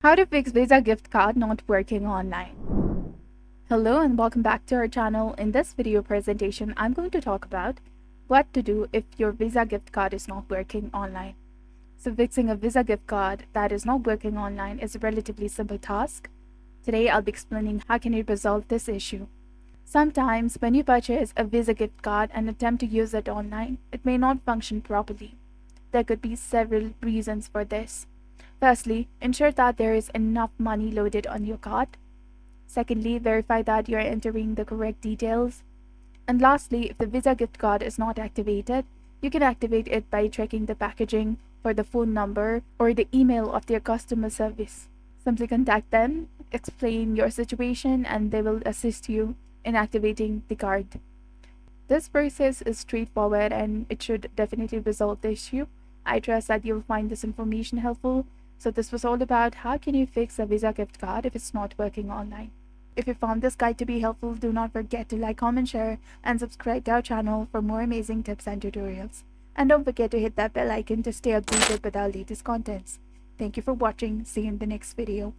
How to fix Visa gift card not working online. Hello and welcome back to our channel. In this video presentation, I'm going to talk about what to do if your Visa gift card is not working online. So fixing a Visa gift card that is not working online is a relatively simple task. Today, I'll be explaining how can you resolve this issue. Sometimes when you purchase a Visa gift card and attempt to use it online, it may not function properly. There could be several reasons for this. Firstly, ensure that there is enough money loaded on your card. Secondly, verify that you are entering the correct details. And lastly, if the Visa gift card is not activated, you can activate it by checking the packaging for the phone number or the email of their customer service. Simply contact them, explain your situation, and they will assist you in activating the card. This process is straightforward and it should definitely resolve the issue. I trust that you'll find this information helpful. So this was all about how can you fix a Visa gift card if it's not working online. If you found this guide to be helpful, do not forget to like, comment, share, and subscribe to our channel for more amazing tips and tutorials. And don't forget to hit that bell icon to stay updated with our latest contents. Thank you for watching. See you in the next video.